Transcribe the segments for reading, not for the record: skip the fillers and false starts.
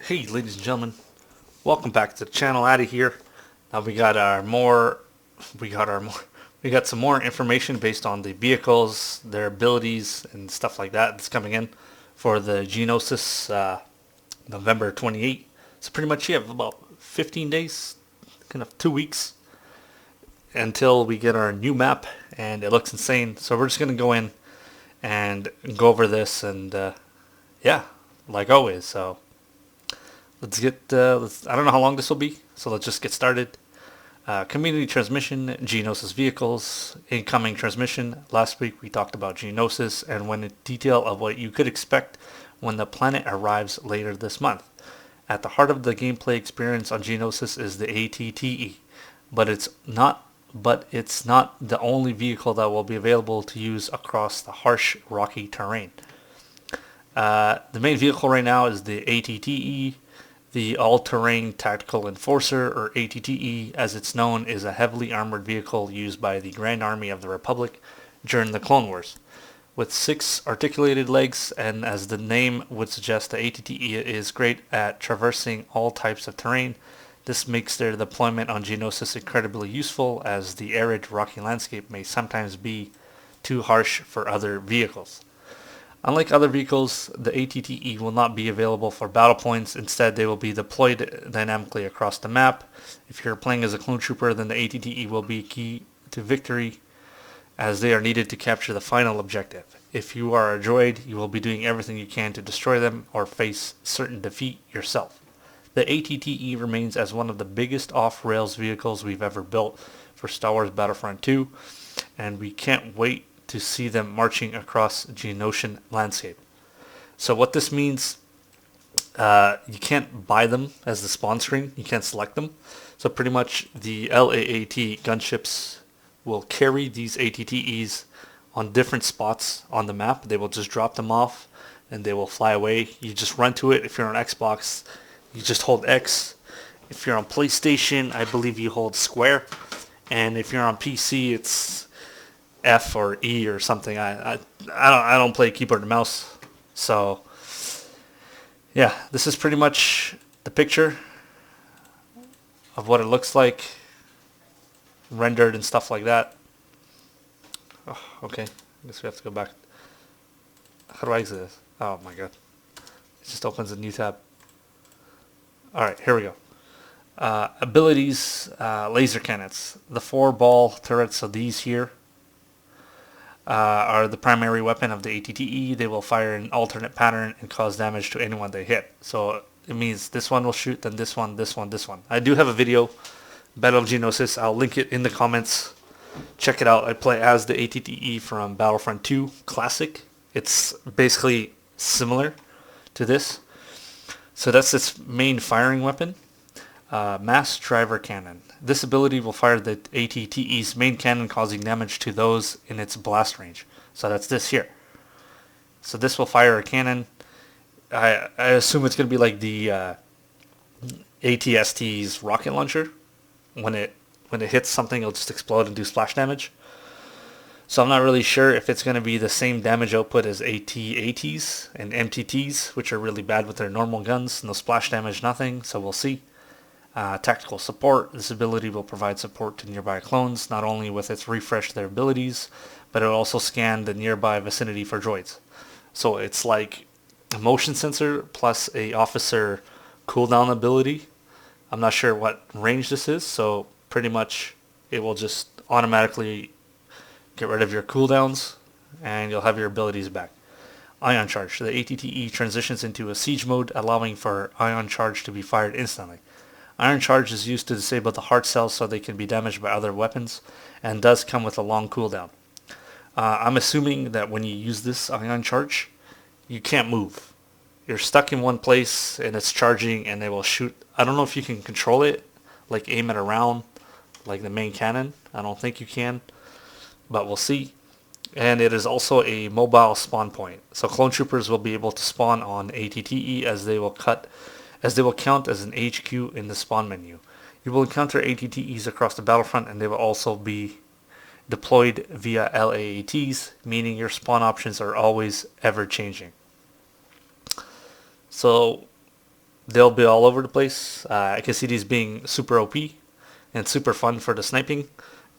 Hey, ladies and gentlemen, welcome back to the channel. Addy here. Now we got some more information based on the vehicles, their abilities, and stuff like that that's coming in for the Genosis November 28th. So pretty much you have about 15 days, kind of 2 weeks, until we get our new map, and it looks insane. So we're just gonna go in and go over this, and yeah, like always. So let's get. I don't know how long this will be, so let's just get started. Community transmission, Genosis vehicles, incoming transmission. Last week we talked about Genosis and went into detail of what you could expect when the planet arrives later this month. At the heart of the gameplay experience on Genosis is the ATTE, but it's not. But it's not the only vehicle that will be available to use across the harsh, rocky terrain. The main vehicle right now is the ATTE. The All-Terrain Tactical Enforcer, or ATTE as it's known, is a heavily armored vehicle used by the Grand Army of the Republic during the Clone Wars. With 6 articulated legs, and as the name would suggest, the ATTE is great at traversing all types of terrain. This makes their deployment on Geonosis incredibly useful, as the arid, rocky landscape may sometimes be too harsh for other vehicles. Unlike other vehicles, the ATTE will not be available for battle points. Instead, they will be deployed dynamically across the map. If you're playing as a clone trooper, then the ATTE will be key to victory, as they are needed to capture the final objective. If you are a droid, you will be doing everything you can to destroy them or face certain defeat yourself. The ATTE remains as one of the biggest off-rails vehicles we've ever built for Star Wars Battlefront 2, and we can't wait to see them marching across Geonosian landscape. So what this means, you can't buy them as the spawn screen. You can't select them. So pretty much the LAAT gunships will carry these ATTEs on different spots on the map. They will just drop them off and they will fly away. You just run to it. If you're on Xbox, you just hold X. If you're on PlayStation, I believe you hold square. And if you're on PC, it's F or E or something. I don't play keyboard and mouse. So yeah, this is pretty much the picture of what it looks like, rendered and stuff like that. Oh, okay, I guess we have to go back. How do I exit this? Oh my god, it just opens a new tab. Alright, here we go. Abilities, laser cannons. The 4-ball turrets of these here are the primary weapon of the ATTE. They will fire in an alternate pattern and cause damage to anyone they hit. So it means this one will shoot, then this one, this one, this one. I do have a video, Battle of Geonosis. I'll link it in the comments. Check it out. I play as the ATTE from Battlefront 2 Classic. It's basically similar to this. So that's its main firing weapon. Mass Driver Cannon. This ability will fire the ATTE's main cannon, causing damage to those in its blast range. So that's this here. So this will fire a cannon. I assume it's going to be like the ATST's rocket launcher. When it hits something, it'll just explode and do splash damage. So I'm not really sure if it's going to be the same damage output as AT-ATs and MTTs, which are really bad with their normal guns. No splash damage, nothing. So we'll see. Tactical support. This ability will provide support to nearby clones, not only with its refresh their abilities, but it will also scan the nearby vicinity for droids. So it's like a motion sensor plus a officer cooldown ability. I'm not sure what range this is, so pretty much it will just automatically get rid of your cooldowns and you'll have your abilities back. Ion Charge. The ATTE transitions into a siege mode, allowing for Ion Charge to be fired instantly. Iron Charge is used to disable the heart cells so they can be damaged by other weapons, and does come with a long cooldown. I'm assuming that when you use this Ion Charge, you can't move. You're stuck in one place and it's charging and it will shoot. I don't know if you can control it, like aim it around like the main cannon. I don't think you can, but we'll see. And it is also a mobile spawn point. So clone troopers will be able to spawn on ATTE as they will count as an HQ in the spawn menu. You will encounter ATTEs across the battlefront, and they will also be deployed via LAATs, meaning your spawn options are always ever changing. So they'll be all over the place. I can see these being super OP and super fun for the sniping.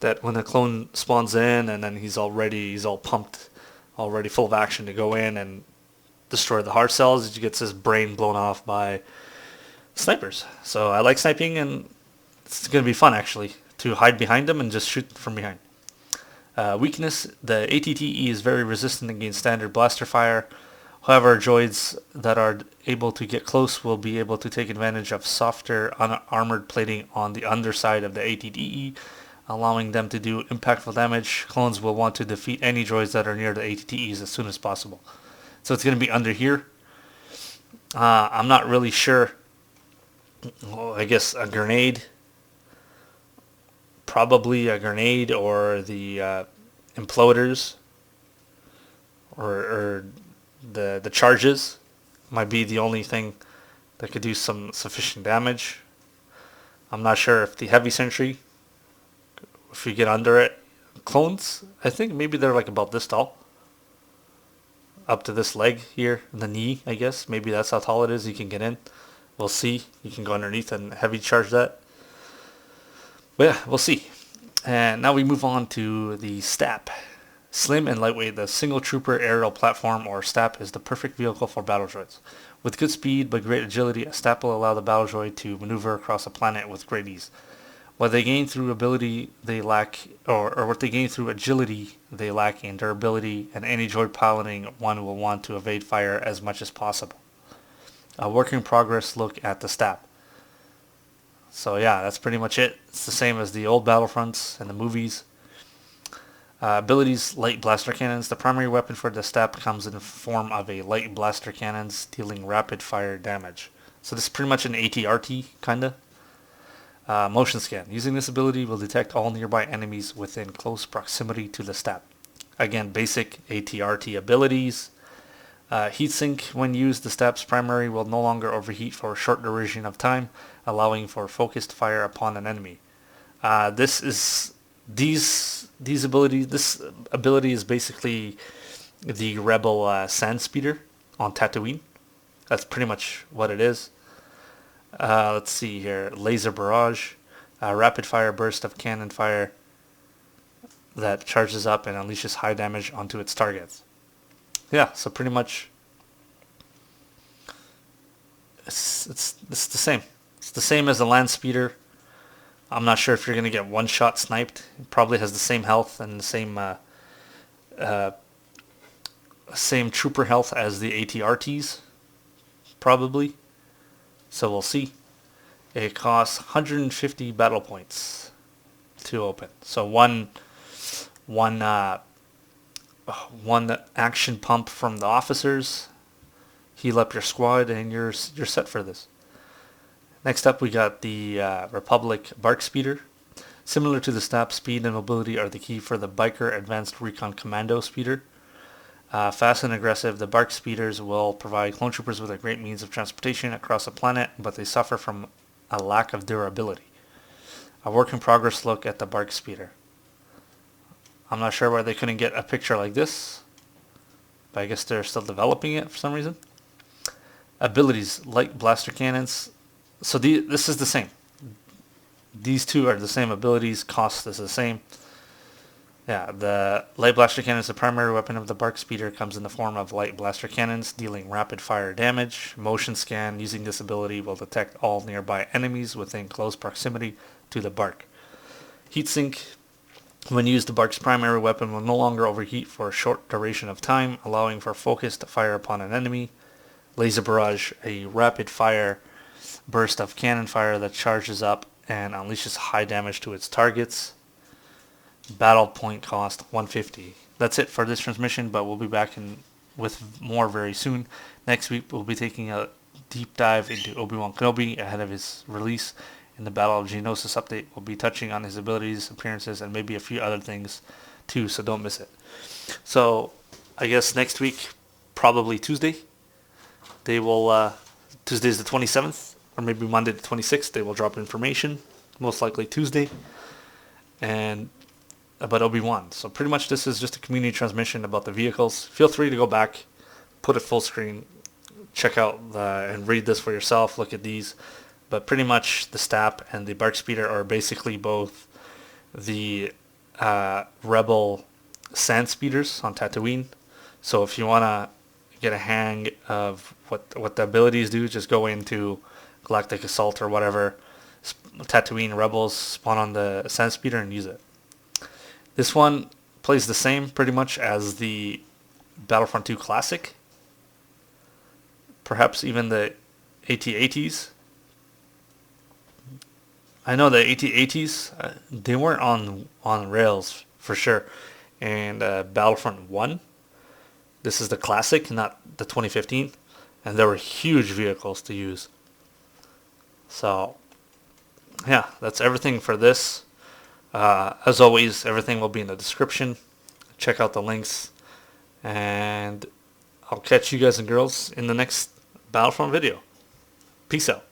That when a clone spawns in and then he's all pumped, already full of action to go in and destroy the hard cells, he gets his brain blown off by snipers. So I like sniping, and it's going to be fun actually to hide behind them and just shoot from behind. Weakness: the ATTE is very resistant against standard blaster fire. However, droids that are able to get close will be able to take advantage of softer armored plating on the underside of the ATTE, allowing them to do impactful damage. Clones will want to defeat any droids that are near the ATTEs as soon as possible. So it's going to be under here. I'm not really sure. Well, I guess a grenade. Probably a grenade or the imploders or the charges might be the only thing that could do some sufficient damage. I'm not sure if the heavy sentry, if you get under it, clones, I think maybe they're like about this tall. Up to this leg here, the knee, I guess. Maybe that's how tall it is. You can get in. We'll see. You can go underneath and heavy charge that. But yeah, we'll see. And now we move on to the STAP. Slim and lightweight, the Single Trooper Aerial Platform, or STAP, is the perfect vehicle for battle droids. With good speed but great agility, a STAP will allow the battle droid to maneuver across a planet with great ease. What they gain through ability they lack, or what they gain through agility they lack in durability, and any droid piloting one will want to evade fire as much as possible. A work in progress look at the STAP. So yeah, that's pretty much it. It's the same as the old Battlefronts and the movies. Abilities: light blaster cannons. The primary weapon for the STAP comes in the form of a light blaster cannons, dealing rapid fire damage. So this is pretty much an ATRT, kinda. Motion scan. Using this ability will detect all nearby enemies within close proximity to the STAP. Again, basic ATRT abilities. Heatsink. When used, the STAP's primary will no longer overheat for a short duration of time, allowing for focused fire upon an enemy. This ability is basically the Rebel Sand Speeder on Tatooine. That's pretty much what it is. Let's see here. Laser barrage, rapid fire burst of cannon fire that charges up and unleashes high damage onto its targets. Yeah, so pretty much it's the same. It's the same as the land speeder. I'm not sure if you're gonna get one shot sniped. It probably has the same health and the same trooper health as the ATRTs, probably. So we'll see. It costs 150 battle points to open. So one action pump from the officers, heal up your squad, and you're set for this. Next up, we got the Republic BARC Speeder. Similar to the STAP, speed and mobility are the key for the Biker Advanced Recon Commando Speeder. Fast and aggressive, the BARC Speeders will provide clone troopers with a great means of transportation across a planet, but they suffer from a lack of durability. A work in progress look at the BARC Speeder. I'm not sure why they couldn't get a picture like this, but I guess they're still developing it for some reason. Abilities: light blaster cannons. So this is the same. These two are the same abilities. Cost is the same. Yeah, the light blaster cannon is the primary weapon of the BARC Speeder. Comes in the form of light blaster cannons, dealing rapid fire damage. Motion scan. Using this ability will detect all nearby enemies within close proximity to the BARC. Heatsink. When used, the BARC's primary weapon will no longer overheat for a short duration of time, allowing for focused fire upon an enemy. Laser barrage. A rapid fire burst of cannon fire that charges up and unleashes high damage to its targets. Battle point cost 150. That's it for this transmission, but we'll be back with more very soon. Next week we'll be taking a deep dive into Obi-Wan Kenobi ahead of his release. In the Battle of Geonosis update, we'll be touching on his abilities, appearances, and maybe a few other things too, so don't miss it. So I guess next week, probably Tuesday, Tuesday's the 27th, or maybe Monday the 26th, they will drop information, most likely Tuesday, and about Obi-Wan. So pretty much this is just a community transmission about the vehicles. Feel free to go back, put it full screen, check out and read this for yourself. Look at these. But pretty much the STAP and the BARC speeder are basically both the Rebel sand speeders on Tatooine. So if you want to get a hang of what the abilities do, just go into Galactic Assault or whatever, Tatooine Rebels, spawn on the sand speeder and use it. This one plays the same pretty much as the Battlefront 2 Classic. Perhaps even the AT-ATs. I know the AT-ATs, they weren't on rails for sure. And Battlefront 1, this is the Classic, not the 2015. And there were huge vehicles to use. So, yeah, that's everything for this. As always, everything will be in the description. Check out the links. And I'll catch you guys and girls in the next Battlefront video. Peace out.